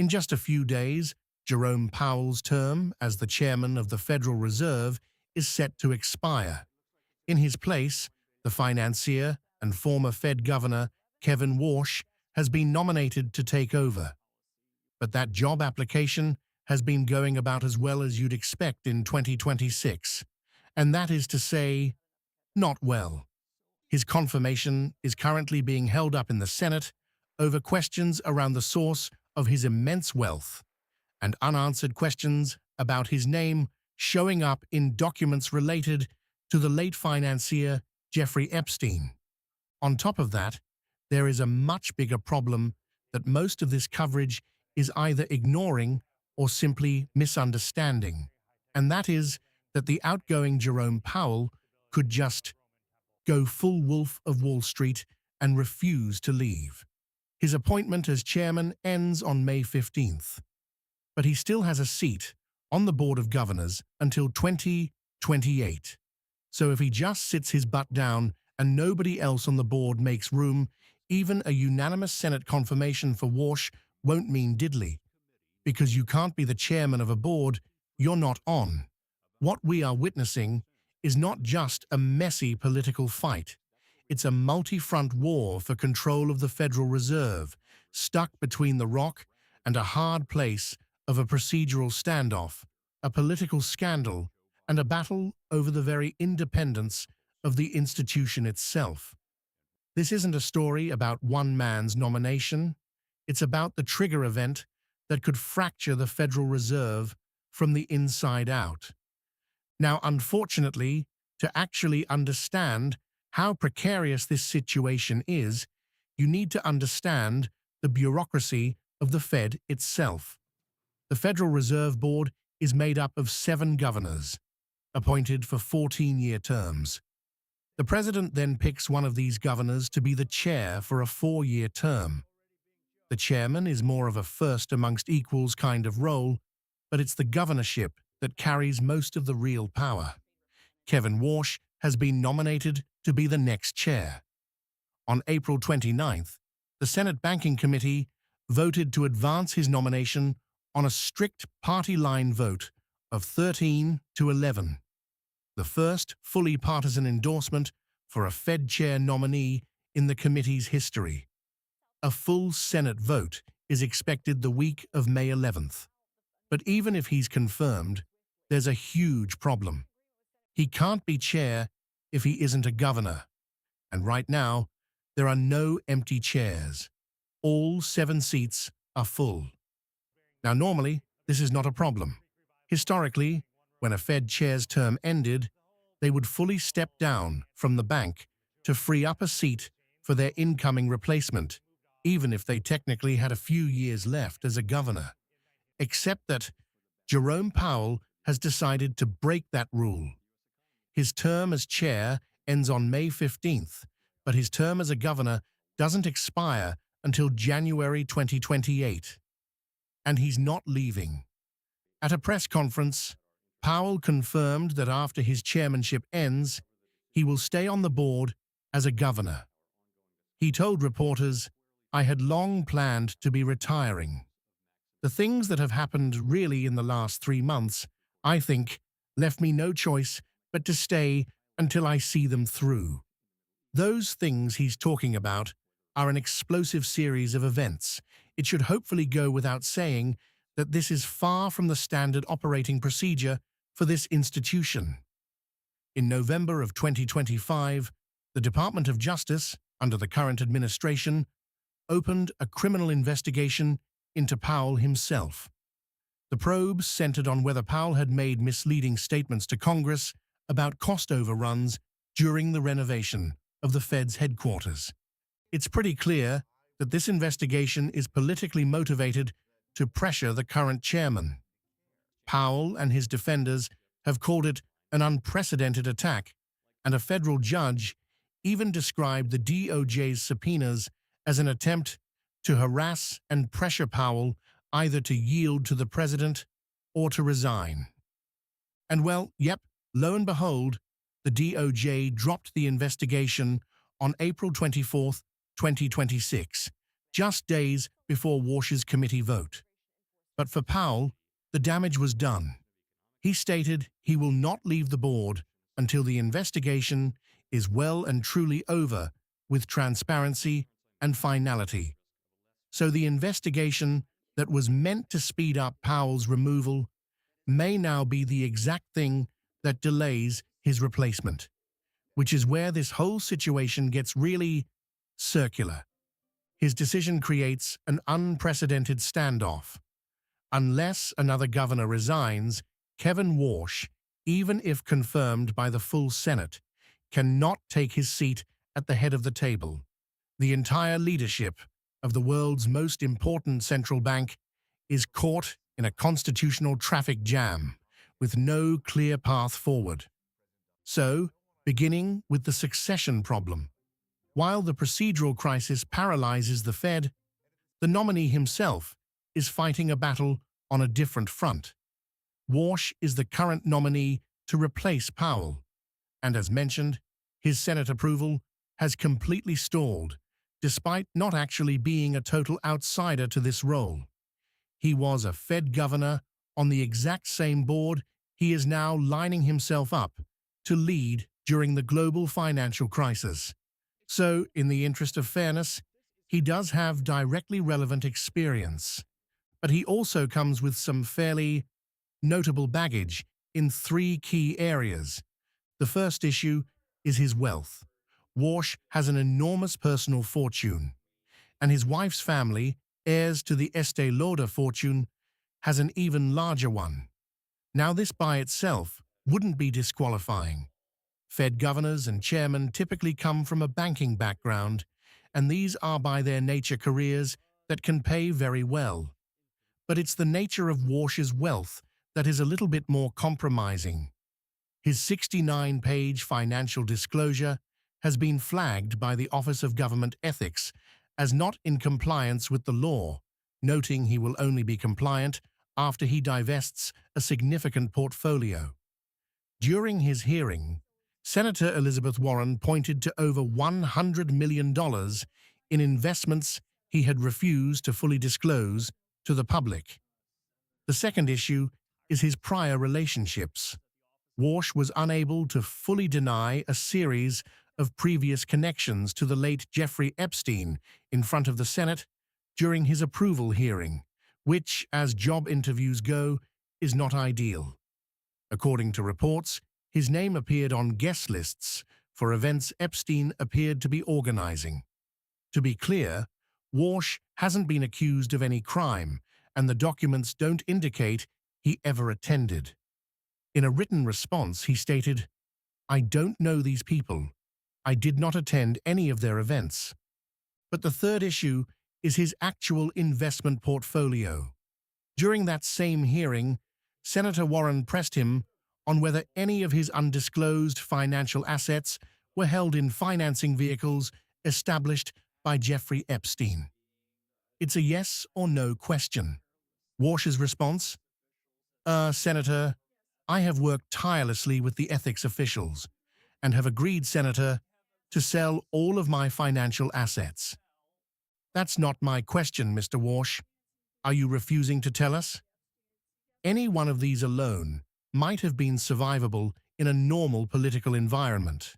In just a few days, Jerome Powell's term as the chairman of the Federal Reserve is set to expire. In his place, the financier and former Fed governor, Kevin Warsh, has been nominated to take over. But that job application has been going about as well as you'd expect in 2026, and that is to say, not well. His confirmation is currently being held up in the Senate over questions around the source of his immense wealth and unanswered questions about his name showing up in documents related to the late financier Jeffrey Epstein. On top of that, there is a much bigger problem that most of this coverage is either ignoring or simply misunderstanding, and that is that the outgoing Jerome Powell could just go full Wolf of Wall Street and refuse to leave. His appointment as chairman ends on May 15th, but he still has a seat on the Board of Governors until 2028. So if he just sits his butt down and nobody else on the board makes room, even a unanimous Senate confirmation for Warsh won't mean diddly. Because you can't be the chairman of a board you're not on. What we are witnessing is not just a messy political fight. It's a multi-front war for control of the Federal Reserve, stuck between the rock and a hard place of a procedural standoff, a political scandal, and a battle over the very independence of the institution itself. This isn't a story about one man's nomination. It's about the trigger event that could fracture the Federal Reserve from the inside out. Now, unfortunately, to actually understand how precarious this situation is, you need to understand the bureaucracy of the Fed itself. The Federal Reserve Board is made up of 7 governors, appointed for 14-year terms. The president then picks one of these governors to be the chair for a 4-year term. The chairman is more of a first amongst equals kind of role, but it's the governorship that carries most of the real power. Kevin Warsh has been nominated to be the next chair. On April 29th, the Senate Banking Committee voted to advance his nomination on a strict party-line vote of 13 to 11, the first fully partisan endorsement for a Fed chair nominee in the committee's history. A full Senate vote is expected the week of May 11th. But even if he's confirmed, there's a huge problem. He can't be chair if he isn't a governor. And right now, there are no empty chairs. All 7 seats are full. Now, normally, this is not a problem. Historically, when a Fed chair's term ended, they would fully step down from the bank to free up a seat for their incoming replacement, even if they technically had a few years left as a governor. Except that Jerome Powell has decided to break that rule. His term as chair ends on May 15th, but his term as a governor doesn't expire until January 2028. And he's not leaving. At a press conference, Powell confirmed that after his chairmanship ends, he will stay on the board as a governor. He told reporters, "I had long planned to be retiring. The things that have happened really in the last 3 months, I think, left me no choice but to stay until I see them through." Those things he's talking about are an explosive series of events. It should hopefully go without saying that this is far from the standard operating procedure for this institution. In November of 2025, the Department of Justice, under the current administration, opened a criminal investigation into Powell himself. The probe centered on whether Powell had made misleading statements to Congress about cost overruns during the renovation of the Fed's headquarters. It's pretty clear that this investigation is politically motivated to pressure the current chairman. Powell and his defenders have called it an unprecedented attack, and a federal judge even described the DOJ's subpoenas as an attempt to harass and pressure Powell either to yield to the president or to resign. And well, yep, lo and behold, the DOJ dropped the investigation on April 24th, 2026, just days before Warsh's committee vote. But for Powell, the damage was done. He stated he will not leave the board until the investigation is well and truly over with transparency and finality. So the investigation that was meant to speed up Powell's removal may now be the exact thing that delays his replacement, which is where this whole situation gets really circular. His decision creates an unprecedented standoff. Unless another governor resigns, Kevin Warsh, even if confirmed by the full Senate, cannot take his seat at the head of the table. The entire leadership of the world's most important central bank is caught in a constitutional traffic jam with no clear path forward. So, beginning with the succession problem, while the procedural crisis paralyzes the Fed, the nominee himself is fighting a battle on a different front. Warsh is the current nominee to replace Powell, and as mentioned, his Senate approval has completely stalled, despite not actually being a total outsider to this role. He was a Fed governor on the exact same board he is now lining himself up to lead during the global financial crisis. So, in the interest of fairness, he does have directly relevant experience, but he also comes with some fairly notable baggage in three key areas. The first issue is his wealth. Warsh has an enormous personal fortune, and his wife's family, heirs to the Estee Lauder fortune, has an even larger one. Now, this by itself wouldn't be disqualifying. Fed governors and chairmen typically come from a banking background, and these are by their nature careers that can pay very well. But it's the nature of Warsh's wealth that is a little bit more compromising. His 69-page financial disclosure has been flagged by the Office of Government Ethics as not in compliance with the law, noting he will only be compliant after he divests a significant portfolio. During his hearing, Senator Elizabeth Warren pointed to over $100 million in investments he had refused to fully disclose to the public. The second issue is his prior relationships. Warsh was unable to fully deny a series of previous connections to the late Jeffrey Epstein in front of the Senate during his approval hearing, which, as job interviews go, is not ideal. According to reports, his name appeared on guest lists for events Epstein appeared to be organizing. To be clear, Warsh hasn't been accused of any crime, and the documents don't indicate he ever attended. In a written response, he stated, "I don't know these people. I did not attend any of their events." But the third issue is his actual investment portfolio. During that same hearing, Senator Warren pressed him on whether any of his undisclosed financial assets were held in financing vehicles established by Jeffrey Epstein. It's a yes or no question. Warsh's response, Senator, I have worked tirelessly with the ethics officials and have agreed, Senator, to sell all of my financial assets." "That's not my question, Mr. Warsh. Are you refusing to tell us?" Any one of these alone might have been survivable in a normal political environment,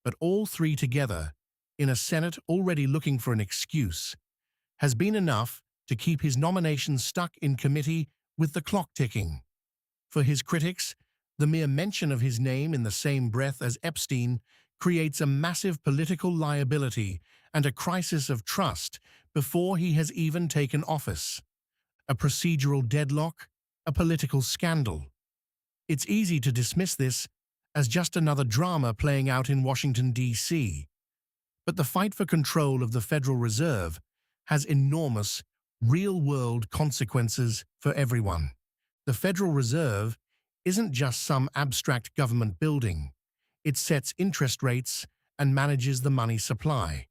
but all three together, in a Senate already looking for an excuse, has been enough to keep his nomination stuck in committee with the clock ticking. For his critics, the mere mention of his name in the same breath as Epstein creates a massive political liability and a crisis of trust before he has even taken office. A procedural deadlock, a political scandal. It's easy to dismiss this as just another drama playing out in Washington, D.C. But the fight for control of the Federal Reserve has enormous, real-world consequences for everyone. The Federal Reserve isn't just some abstract government building. It sets interest rates and manages the money supply.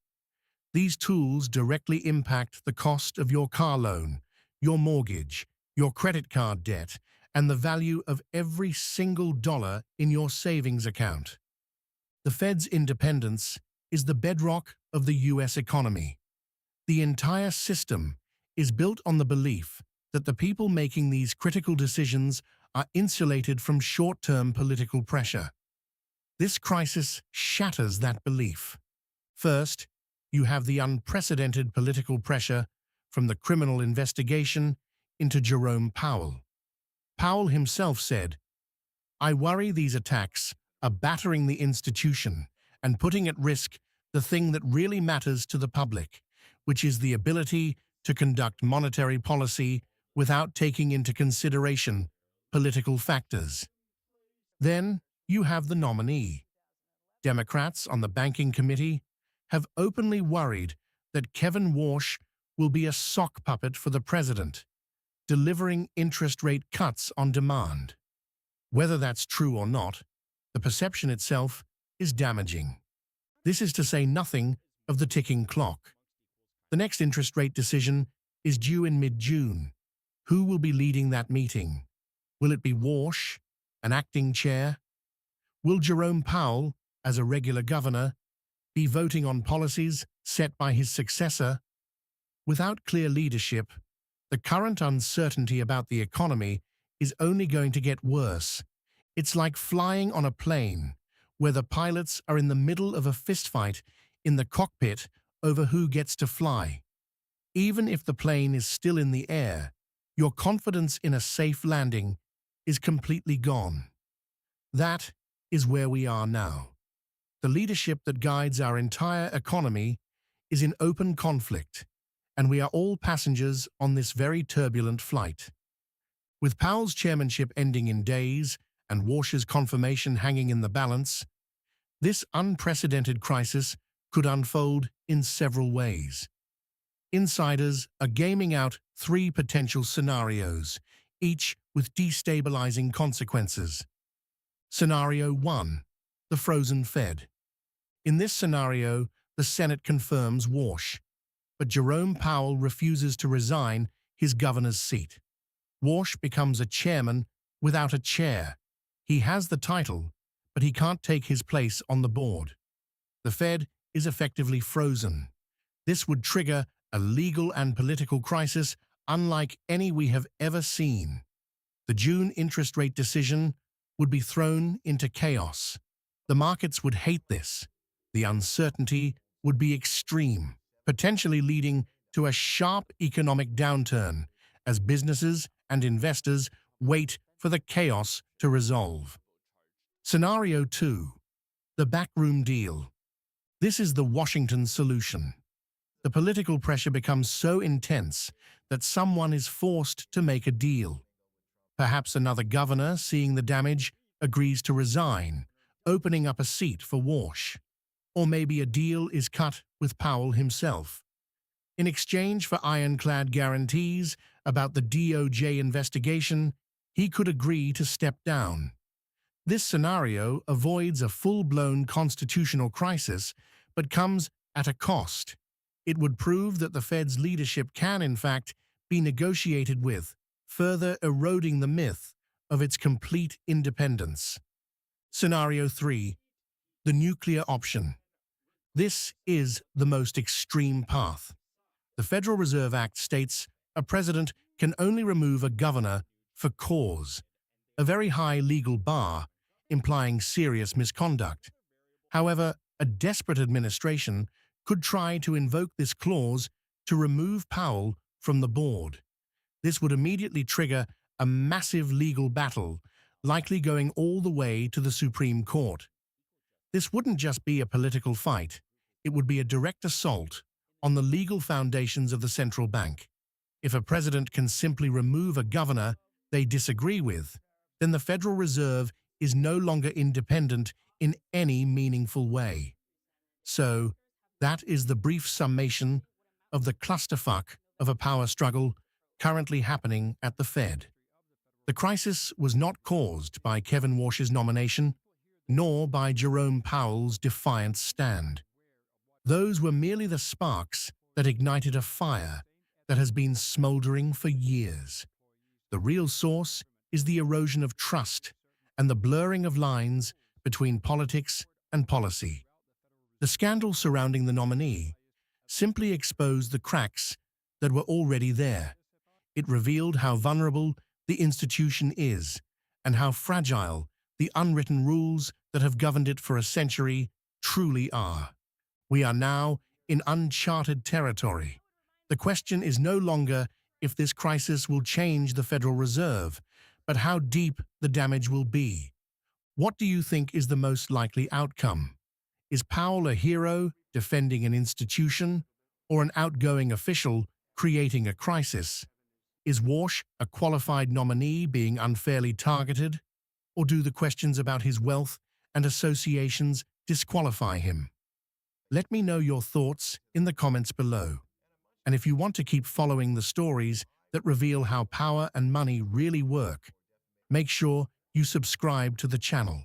These tools directly impact the cost of your car loan, your mortgage, your credit card debt, and the value of every single dollar in your savings account. The Fed's independence is the bedrock of the U.S. economy. The entire system is built on the belief that the people making these critical decisions are insulated from short-term political pressure. This crisis shatters that belief. First, you have the unprecedented political pressure from the criminal investigation into Jerome Powell. Powell himself said, "I worry these attacks are battering the institution and putting at risk the thing that really matters to the public, which is the ability to conduct monetary policy without taking into consideration political factors." Then you have the nominee. Democrats on the banking committee have openly worried that Kevin Warsh will be a sock puppet for the president, delivering interest rate cuts on demand. Whether that's true or not, the perception itself is damaging. This is to say nothing of the ticking clock. The next interest rate decision is due in mid-June. Who will be leading that meeting? Will it be Warsh, an acting chair? Will Jerome Powell, as a regular governor, be voting on policies set by his successor? Without clear leadership, the current uncertainty about the economy is only going to get worse. It's like flying on a plane, where the pilots are in the middle of a fistfight in the cockpit over who gets to fly. Even if the plane is still in the air, your confidence in a safe landing is completely gone. That is where we are now. The leadership that guides our entire economy is in open conflict, and we are all passengers on this very turbulent flight. With Powell's chairmanship ending in days and Warsh's confirmation hanging in the balance, this unprecedented crisis could unfold in several ways. Insiders are gaming out three potential scenarios, each with destabilizing consequences. Scenario 1. The frozen Fed. In this scenario, the Senate confirms Warsh, but Jerome Powell refuses to resign his governor's seat. Warsh becomes a chairman without a chair. He has the title, but he can't take his place on the board. The Fed is effectively frozen. This would trigger a legal and political crisis unlike any we have ever seen. The June interest rate decision would be thrown into chaos. The markets would hate this. The uncertainty would be extreme, potentially leading to a sharp economic downturn as businesses and investors wait for the chaos to resolve. Scenario 2. The backroom deal. This is the Washington solution. The political pressure becomes so intense that someone is forced to make a deal. Perhaps another governor, seeing the damage, agrees to resign, opening up a seat for Warsh. Or maybe a deal is cut with Powell himself. In exchange for ironclad guarantees about the DOJ investigation, he could agree to step down. This scenario avoids a full-blown constitutional crisis, but comes at a cost. It would prove that the Fed's leadership can, in fact, be negotiated with, further eroding the myth of its complete independence. Scenario 3. The nuclear option. This is the most extreme path. The Federal Reserve Act states a president can only remove a governor for cause, a very high legal bar implying serious misconduct. However, a desperate administration could try to invoke this clause to remove Powell from the board. This would immediately trigger a massive legal battle, likely going all the way to the Supreme Court. This wouldn't just be a political fight, it would be a direct assault on the legal foundations of the central bank. If a president can simply remove a governor they disagree with, then the Federal Reserve is no longer independent in any meaningful way. So, that is the brief summation of the clusterfuck of a power struggle currently happening at the Fed. The crisis was not caused by Kevin Warsh's nomination, nor by Jerome Powell's defiant stand. Those were merely the sparks that ignited a fire that has been smoldering for years. The real source is the erosion of trust and the blurring of lines between politics and policy. The scandal surrounding the nominee simply exposed the cracks that were already there. It revealed how vulnerable the institution is and how fragile the unwritten rules that have governed it for a century truly are. We are now in uncharted territory. The question is no longer if this crisis will change the Federal Reserve, but how deep the damage will be. What do you think is the most likely outcome? Is Powell a hero defending an institution, or an outgoing official creating a crisis? Is Warsh a qualified nominee being unfairly targeted, or do the questions about his wealth and associations disqualify him? Let me know your thoughts in the comments below. And if you want to keep following the stories that reveal how power and money really work, make sure you subscribe to the channel.